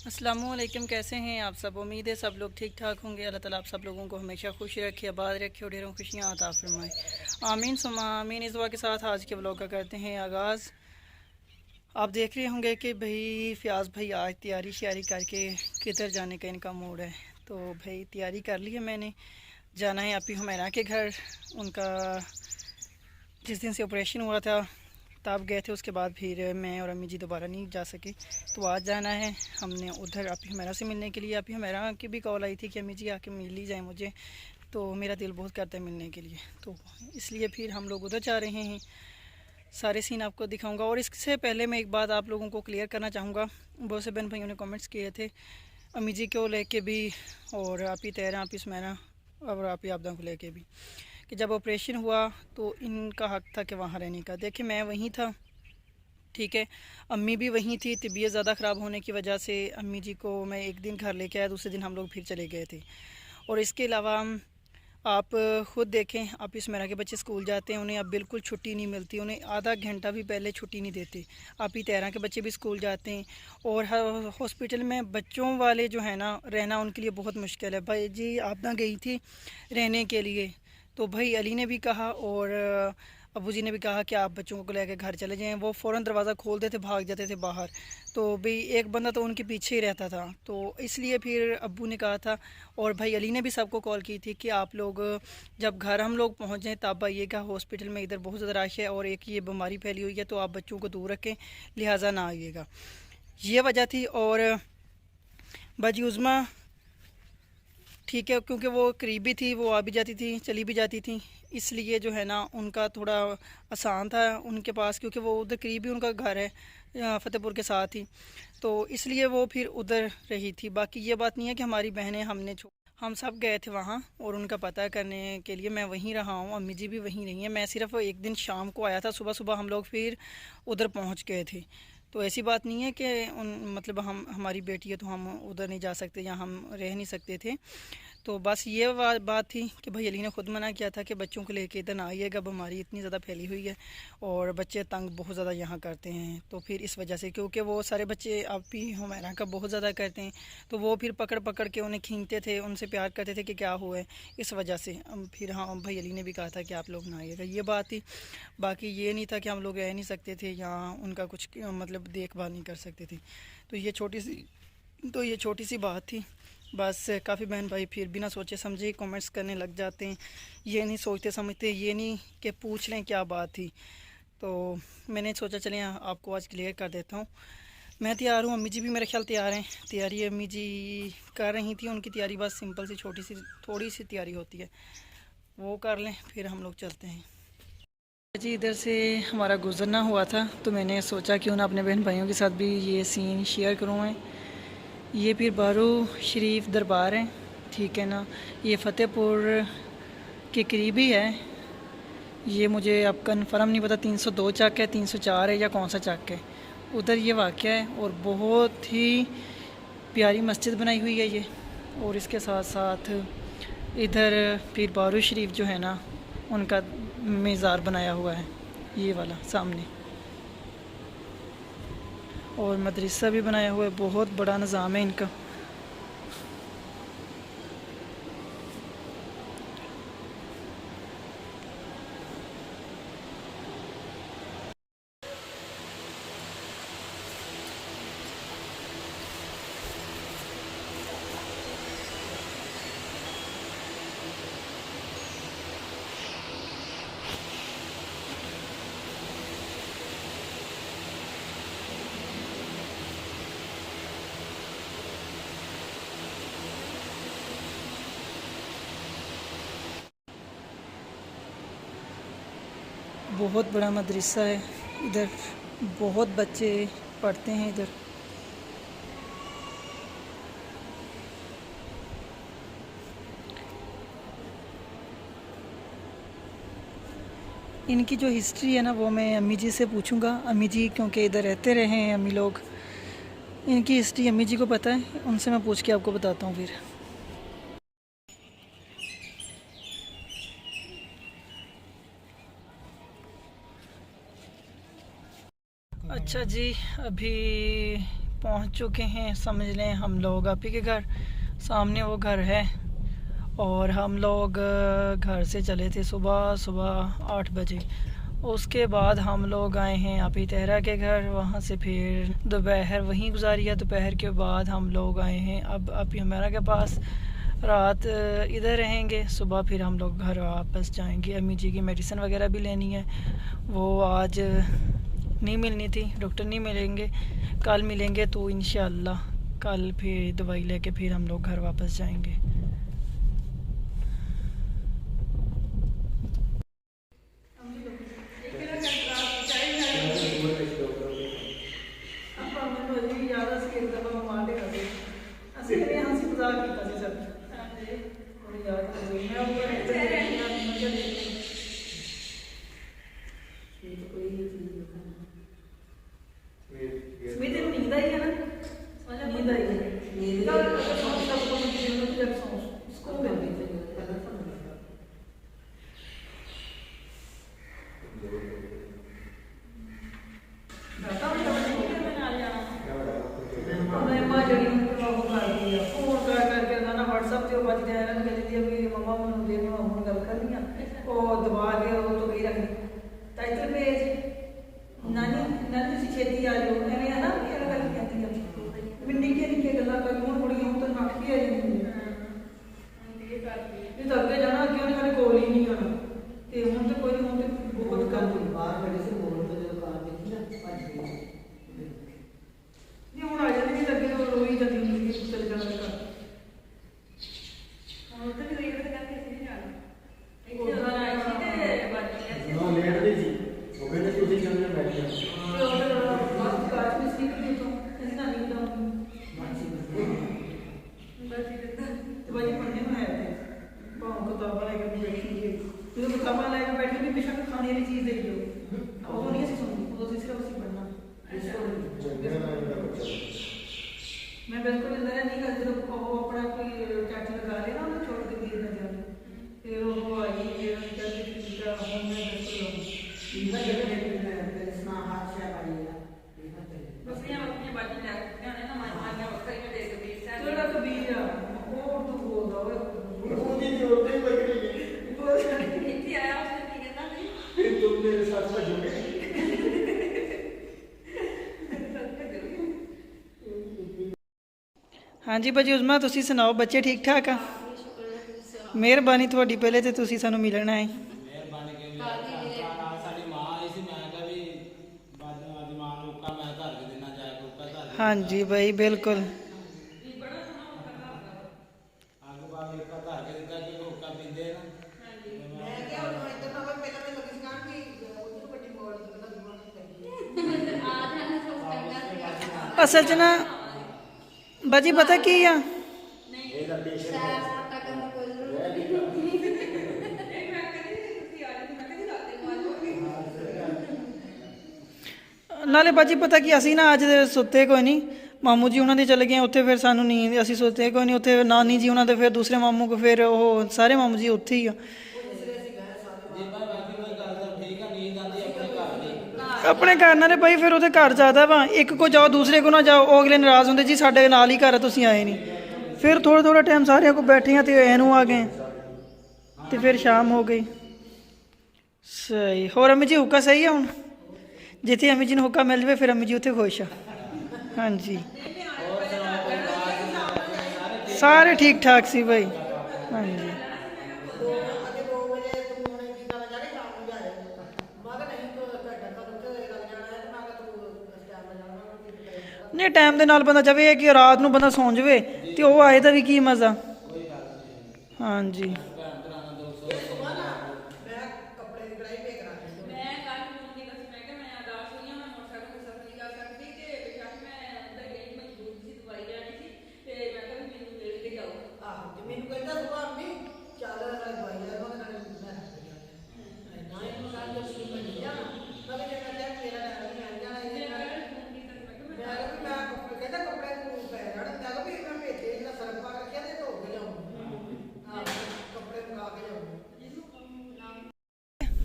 अस्सलामुअलैकुम। कैसे हैं आप सब? उम्मीद है सब लोग ठीक ठाक होंगे। अल्लाह ताला आप सब लोगों को हमेशा खुश रखे, आबाद रखे और ढेरों खुशियाँ अता फरमाए। आमीन सुमा आमीन। इस दुआ के साथ आज के व्लॉग का करते हैं आगाज़। आप देख रहे होंगे कि भाई फ़याज़ भाई आज तैयारी श्यारी करके किधर जाने का इनका मूड है। तो भाई तैयारी कर ली है मैंने, जाना है आपी हुमैरा के घर। उनका जिस दिन से ऑपरेशन हुआ था तब गए थे, उसके बाद फिर मैं और अम्मी जी दोबारा नहीं जा सके। तो आज जाना है हमने उधर आपी हुमैरा से मिलने के लिए। आपी हुमैरा की भी कॉल आई थी कि अम्मी जी आके मिल ही जाए मुझे, तो मेरा दिल बहुत करता है मिलने के लिए, तो इसलिए फिर हम लोग उधर जा रहे हैं। सारे सीन आपको दिखाऊंगा। और इससे पहले मैं एक बात आप लोगों को क्लियर करना चाहूँगा। बहुत से बहन भाइयों ने कमेंट्स किए थे अम्मी जी को लेके भी, और आप ही तैरा आप ही सुमैरा और आप ही आपदा को लेके भी, कि जब ऑपरेशन हुआ तो इनका हक़ था कि वहाँ रहने का। देखिए मैं वहीं था, ठीक है, अम्मी भी वहीं थी। तबीयत ज़्यादा ख़राब होने की वजह से अम्मी जी को मैं एक दिन घर लेके आया, दूसरे दिन हम लोग फिर चले गए थे। और इसके अलावा आप ख़ुद देखें, आप इस मेरा के बच्चे स्कूल जाते हैं, उन्हें अब बिल्कुल छुट्टी नहीं मिलती, उन्हें आधा घंटा भी पहले छुट्टी नहीं देते। आप ही तेरह के बच्चे भी स्कूल जाते हैं और हॉस्पिटल में बच्चों वाले जो है ना, रहना उनके लिए बहुत मुश्किल है। भाई जी आप ना गई थी रहने के लिए, तो भाई अली ने भी कहा और अबू जी ने भी कहा कि आप बच्चों को लेकर घर चले जाएं। वो फ़ौरन दरवाज़ा खोलते थे, भाग जाते थे बाहर। तो भाई एक बंदा तो उनके पीछे ही रहता था, तो इसलिए फिर अब्बू ने कहा था और भाई अली ने भी सबको कॉल की थी कि आप लोग जब घर हम लोग पहुंच जाएं तब आइएगा। हॉस्पिटल में इधर बहुत ज़्यादा रश है और एक ये बीमारी फैली हुई है, तो आप बच्चों को दूर रखें, लिहाजा ना आइएगा। ये वजह थी। और बाजी उज़मा ठीक है, क्योंकि वो करीबी थी, वो आ भी जाती थी चली भी जाती थी, इसलिए जो है ना उनका थोड़ा आसान था उनके पास, क्योंकि वो उधर करीबी उनका घर है फ़तेहपुर के साथ ही, तो इसलिए वो फिर उधर रही थी। बाकी ये बात नहीं है कि हमारी बहनें हम सब गए थे वहाँ और उनका पता करने के लिए मैं वहीं रहा हूँ। अम्मी जी भी वहीं रही हैं। मैं सिर्फ एक दिन शाम को आया था, सुबह सुबह हम लोग फिर उधर पहुँच गए थे। तो ऐसी बात नहीं है कि मतलब हम हमारी बेटी है तो हम उधर नहीं जा सकते या हम रह नहीं सकते थे। तो बस ये बात थी कि भाई अली ने ख़ुद मना किया था कि बच्चों को लेके इधर ना आइएगा, बीमारी इतनी ज़्यादा फैली हुई है और बच्चे तंग बहुत ज़्यादा यहाँ करते हैं। तो फिर इस वजह से, क्योंकि वो सारे बच्चे आप भी हुमैरा का बहुत ज़्यादा करते हैं, तो वो फिर पकड़ पकड़ के उन्हें खींचते थे, उनसे प्यार करते थे कि क्या हुआ है, इस वजह से फिर हाँ भाई अली ने भी कहा था कि आप लोग ना आइएगा, ये बात थी। बाकी ये नहीं था कि हम लोग रह नहीं सकते थे या उनका कुछ मतलब देखभाल नहीं कर सकते थे। तो ये छोटी सी बात थी बस। काफ़ी बहन भाई फिर बिना सोचे समझे कमेंट्स करने लग जाते हैं, ये नहीं सोचते समझते, ये नहीं कि पूछ लें क्या बात थी। तो मैंने सोचा चलें आपको आज क्लियर कर देता हूँ। मैं तैयार हूँ, अम्मी जी भी मेरे ख्याल तैयार हैं। तैयारी अम्मी जी कर रही थी, उनकी तैयारी बस सिंपल सी छोटी सी थोड़ी सी तैयारी होती है, वो कर लें फिर हम लोग चलते हैं जी। इधर से हमारा गुजरना हुआ था तो मैंने सोचा क्यों ना अपने बहन भाइयों के साथ भी ये सीन शेयर करूँ मैं। ये पीर बारू शरीफ दरबार है, ठीक है ना, ये फ़तेहपुर के करीब ही है। ये मुझे अब कन्फर्म नहीं पता 302 चक है, 304 है या कौन सा चक है, उधर ये वाक़या है। और बहुत ही प्यारी मस्जिद बनाई हुई है ये। और इसके साथ साथ इधर पीर बारू शरीफ जो है ना उनका मज़ार बनाया हुआ है, ये वाला सामने। और मदरसा भी बनाया हुआ है, बहुत बड़ा निज़ाम है इनका। बहुत बड़ा मदरसा है इधर, बहुत बच्चे पढ़ते हैं इधर। इनकी जो हिस्ट्री है ना वो मैं अम्मी जी से पूछूंगा। अम्मी जी क्योंकि इधर रहते रहे हैं अम्मी लोग, इनकी हिस्ट्री अम्मी जी को पता है, उनसे मैं पूछ के आपको बताता हूँ फिर। अच्छा जी, अभी पहुंच चुके हैं, समझ लें हम लोग आप ही के घर सामने वो घर है। और हम लोग घर से चले थे सुबह 8 बजे। उसके बाद हम लोग आए हैं आप ही तहरा के घर, वहाँ से फिर दोपहर वहीं गुजारी है। दोपहर के बाद हम लोग आए हैं अब आप ही हमारा के पास, रात इधर रहेंगे, सुबह फिर हम लोग घर वापस जाएंगे। अम्मी जी की मेडिसिन वगैरह भी लेनी है, वो आज नहीं मिलनी थी, डॉक्टर नहीं मिलेंगे, कल मिलेंगे। तो इंशाल्लाह कल फिर दवाई लेके फिर हम लोग घर वापस जाएंगे। छेती आ जाओ एवं है ना गल कहती है निक्के निक्के गल्लां कर हूँ कुड़ियां तो नख भी आ नहीं तो अगे जाना अगे उन्हें मेरे कोल ही नहीं आना तो हूँ तो कोई हूँ तो बहुत कर बाहर खड़े से मोड़ तो जो कार देखी ना नहीं हूँ आ जाती नहीं लगे तो रोई जाती होंगी चले जाना घर किताबा लैके बैठे भी बेशक खाने वाली चीज़ दे दो वो नहीं सुनती वो सिर्फ उसी पढ़ना मैं बिल्कुल इधर नहीं करती तो वो अपना कोई टैक्स लगा रहे ना छोड़ के गिर न जाए फिर वो आई हाँ जी भाजी उस्मा तुसी सुनाओ बच्चे ठीक ठाक आ मेहरबानी थोड़ी पहले तो तुसी सानू मिलना है हाँ जी भाई बिल्कुल असल च ना बाजी पता की आ नाले बाजी पता कि असी ना अज सुते कोई नहीं मामू जी उन्होंने चले गए उत्थे फिर सानू नींद असी सुते कोई नहीं उत्थे नानी जी उन्होंने फिर दूसरे मामू को फिर वो सारे मामू जी उत्थे ही अपने घर नाले भाई फिर उहदे घर ज़्यादा वा एक को जाओ दूसरे को ना जाओ वो अगले नाराज़ होंगे जी साडे नाल ही घर है तुसीं आए नहीं फिर थोड़ा थोड़ा टाइम सारे को बैठे हैं तो एनू आ गए तो फिर शाम हो गई सही होर अम्मी जी हुक्का सही है हुण जिथे अम्मी जी ने हुक्का मिल जाए फिर अम्मी जी उत्थे खुश है हाँ जी सारे ठीक ठाक सी भाई हाँ जी नहीं टाइम के नाल बंदा जावे कि रात को बंदा सौ जाए तो वो आए तो भी की मज़ा हाँ जी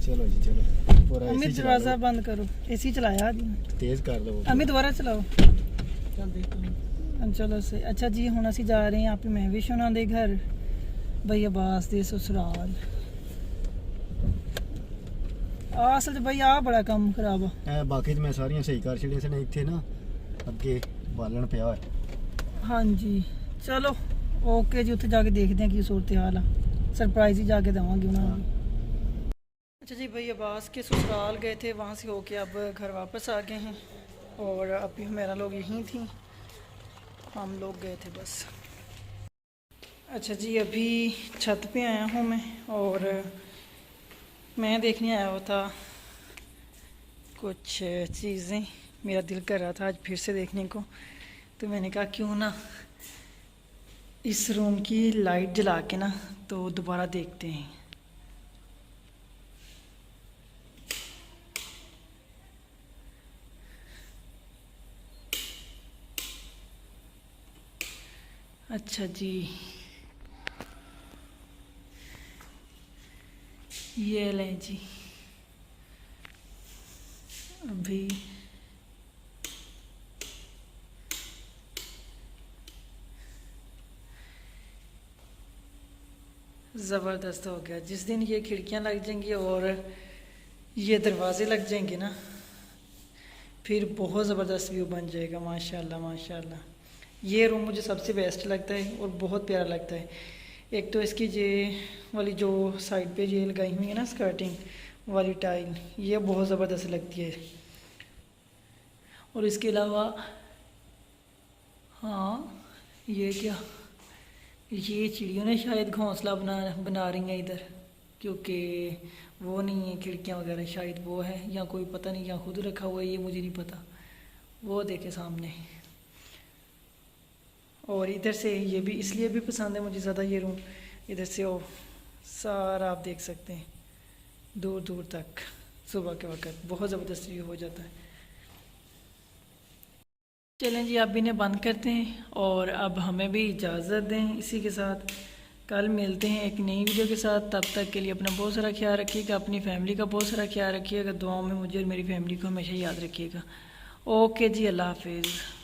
चलो जी चलो पूरा अमित दरवाजा बंद करो एसी चलाया तेज कर लो अमित दोबारा चलाओ चलो सही। अच्छा जी हुण असीं जा रहे हैं आप महविश होना दे घर बई अब्बास दे ससुराल। असल च बई आ बड़ा काम खराब आ। बाकी तो मैं सारियां सही कर छड़ियां सन इत्थे ना अगे बालन पिया है। हाँ जी चलो ओके जी, उत्थे जाके देखते हैं कि सूरत हाल आ, सरप्राइज ही जाके देवांगी उन्हें। अच्छा जी भाई अब्बास के ससुराल गए थे, वहाँ से होके अब घर वापस आ गए हैं और अभी मेरा लोग यहीं थी, हम लोग गए थे बस। अच्छा जी अभी छत पे आया हूँ मैं और मैं देखने आया हुआ था कुछ चीज़ें, मेरा दिल कर रहा था आज फिर से देखने को, तो मैंने कहा क्यों ना इस रूम की लाइट जला के ना तो दोबारा देखते हैं। अच्छा जी ये लें जी, अभी ज़बरदस्त हो गया। जिस दिन ये खिड़कियां लग जाएंगी और ये दरवाजे लग जाएंगे ना फिर बहुत ज़बरदस्त व्यू बन जाएगा। माशाल्लाह माशाल्लाह ये रूम मुझे सबसे बेस्ट लगता है और बहुत प्यारा लगता है। एक तो इसकी ये वाली जो साइड पे ये लगाई हुई है ना स्कर्टिंग वाली टाइल, ये बहुत ज़बरदस्त लगती है। और इसके अलावा हाँ ये क्या, ये चिड़ियों ने शायद घोंसला बना रही हैं इधर, क्योंकि वो नहीं है खिड़कियाँ वगैरह, शायद वो है या कोई पता नहीं या खुद रखा हुआ है, ये मुझे नहीं पता। वो देखे सामने। और इधर से ये भी इसलिए भी पसंद है मुझे ज़्यादा ये रूम, इधर से वो सारा आप देख सकते हैं दूर दूर तक, सुबह के वक्त बहुत ज़बरदस्त व्यू हो जाता है। चलें जी अब इन्हें बंद करते हैं और अब हमें भी इजाज़त दें। इसी के साथ कल मिलते हैं एक नई वीडियो के साथ। तब तक के लिए अपना बहुत सारा ख्याल रखिएगा, अपनी फैमिली का बहुत सारा ख्याल रखिएगा, दुआओं में मुझे और मेरी फैमिली को हमेशा याद रखिएगा। ओके जी अल्लाह हाफिज़।